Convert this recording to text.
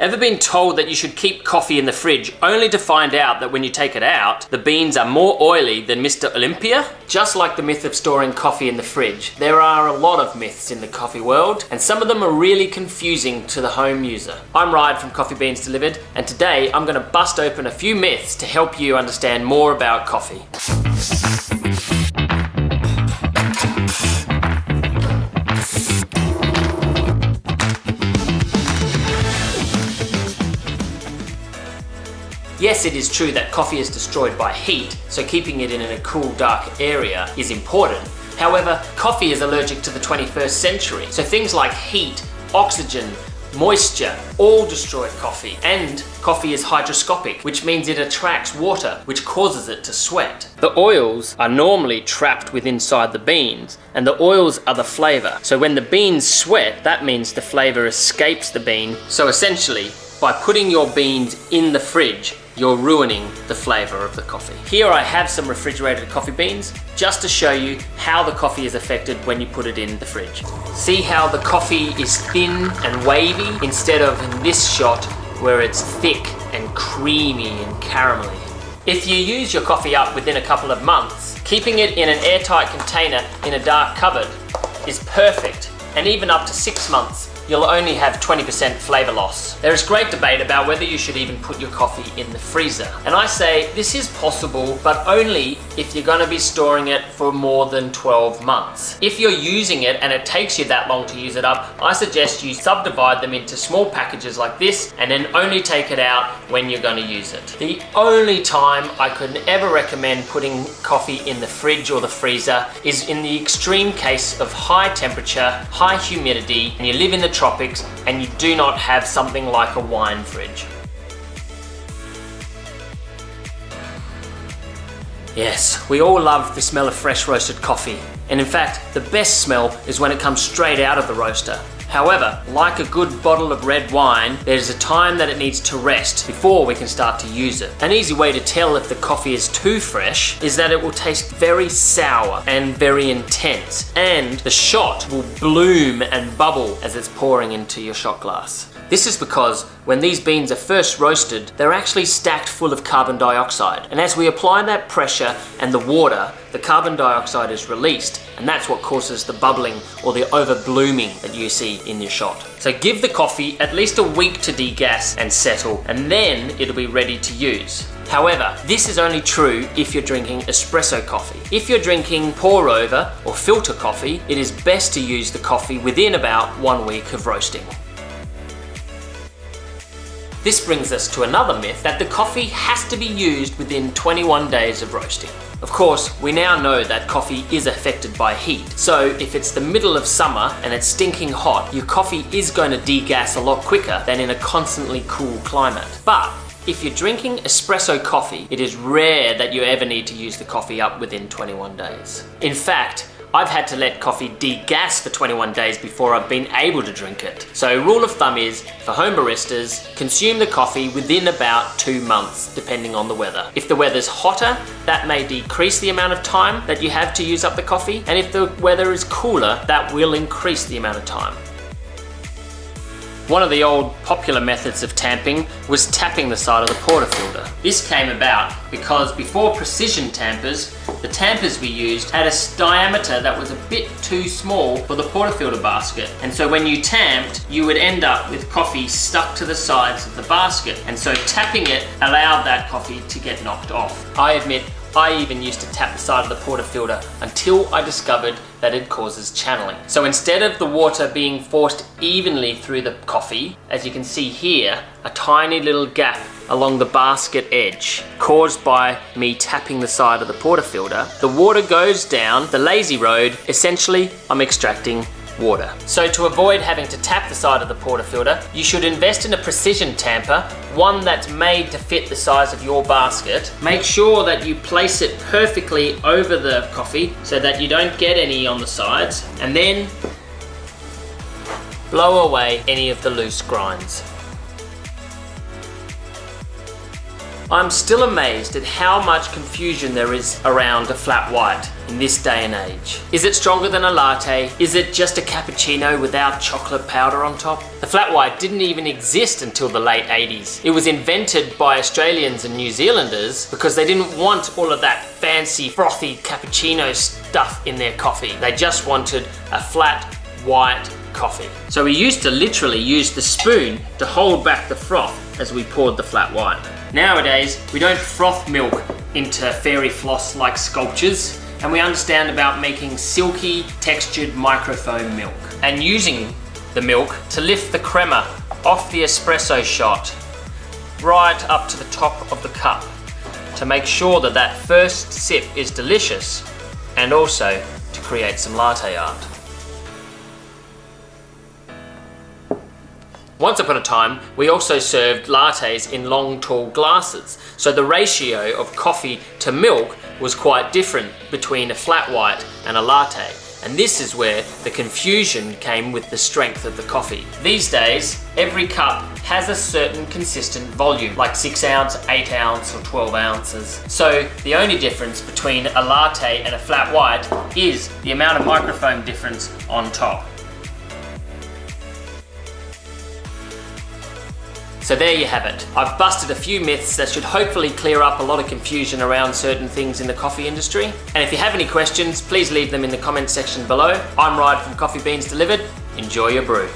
Ever been told that you should keep coffee in the fridge only to find out that when you take it out, the beans are more oily than Mr. Olympia? Just like the myth of storing coffee in the fridge, there are a lot of myths in the coffee world, and some of them are really confusing to the home user. I'm Ryan from Coffee Beans Delivered, and today I'm going to bust open a few myths to help you understand more about coffee. Yes, it is true that coffee is destroyed by heat, so keeping it in a cool, dark area is important. However, coffee is allergic to the 21st century, so things like heat, oxygen, moisture all destroy coffee. And coffee is hygroscopic, which means it attracts water, which causes it to sweat. The oils are normally trapped inside the beans, and the oils are the flavor. So when the beans sweat, that means the flavor escapes the bean. So essentially, by putting your beans in the fridge, you're ruining the flavor of the coffee. Here I have some refrigerated coffee beans just to show you how the coffee is affected when you put it in the fridge. See how the coffee is thin and wavy instead of in this shot where it's thick and creamy and caramelly. If you use your coffee up within a couple of months, keeping it in an airtight container in a dark cupboard is perfect, and even up to 6 months, you'll only have 20% flavor loss. There is great debate about whether you should even put your coffee in the freezer. And I say this is possible, but only if you're gonna be storing it for more than 12 months. If you're using it and it takes you that long to use it up, I suggest you subdivide them into small packages like this and then only take it out when you're gonna use it. The only time I could ever recommend putting coffee in the fridge or the freezer is in the extreme case of high temperature, high humidity, and you live in the tropics and you do not have something like a wine fridge. Yes, we all love the smell of fresh roasted coffee, and in fact the best smell is when it comes straight out of the roaster. However, like a good bottle of red wine, there's a time that it needs to rest before we can start to use it. An easy way to tell if the coffee is too fresh is that it will taste very sour and very intense, and the shot will bloom and bubble as it's pouring into your shot glass. This is because when these beans are first roasted, they're actually stacked full of carbon dioxide. And as we apply that pressure and the water, the carbon dioxide is released, and that's what causes the bubbling or the overblooming that you see in your shot. So give the coffee at least a week to degas and settle, and then it'll be ready to use. However, this is only true if you're drinking espresso coffee. If you're drinking pour over or filter coffee, it is best to use the coffee within about 1 week of roasting. This brings us to another myth that the coffee has to be used within 21 days of roasting. Of course, we now know that coffee is affected by heat. So if it's the middle of summer and it's stinking hot, your coffee is going to degas a lot quicker than in a constantly cool climate. But if you're drinking espresso coffee, it is rare that you ever need to use the coffee up within 21 days. In fact, I've had to let coffee degas for 21 days before I've been able to drink it. So rule of thumb is, for home baristas, consume the coffee within about 2 months, depending on the weather. If the weather's hotter, that may decrease the amount of time that you have to use up the coffee, and if the weather is cooler, that will increase the amount of time. One of the old popular methods of tamping was tapping the side of the portafilter. This came about because before precision tampers, the tampers we used had a diameter that was a bit too small for the portafilter basket. And so when you tamped, you would end up with coffee stuck to the sides of the basket. And so tapping it allowed that coffee to get knocked off. I admit, I even used to tap the side of the portafilter until I discovered that it causes channeling. So instead of the water being forced evenly through the coffee, as you can see here, a tiny little gap along the basket edge caused by me tapping the side of the portafilter, the water goes down the lazy road. Essentially, I'm extracting water. So to avoid having to tap the side of the portafilter, you should invest in a precision tamper, one that's made to fit the size of your basket. Make sure that you place it perfectly over the coffee so that you don't get any on the sides, and then blow away any of the loose grinds. I'm still amazed at how much confusion there is around a flat white in this day and age. Is it stronger than a latte? Is it just a cappuccino without chocolate powder on top? The flat white didn't even exist until the late 80s. It was invented by Australians and New Zealanders because they didn't want all of that fancy, frothy cappuccino stuff in their coffee. They just wanted a flat, white coffee. So we used to literally use the spoon to hold back the froth as we poured the flat white. Nowadays, we don't froth milk into fairy floss like sculptures, and we understand about making silky, textured microfoam milk and using the milk to lift the crema off the espresso shot right up to the top of the cup to make sure that that first sip is delicious and also to create some latte art. Once upon a time, we also served lattes in long, tall glasses, so the ratio of coffee to milk was quite different between a flat white and a latte, and this is where the confusion came with the strength of the coffee. These days, every cup has a certain consistent volume, like 6 ounce, 8 ounce, or 12 ounces. So the only difference between a latte and a flat white is the amount of microfoam difference on top. So there you have it. I've busted a few myths that should hopefully clear up a lot of confusion around certain things in the coffee industry. And if you have any questions, please leave them in the comment section below. I'm Ryan from Coffee Beans Delivered. Enjoy your brew.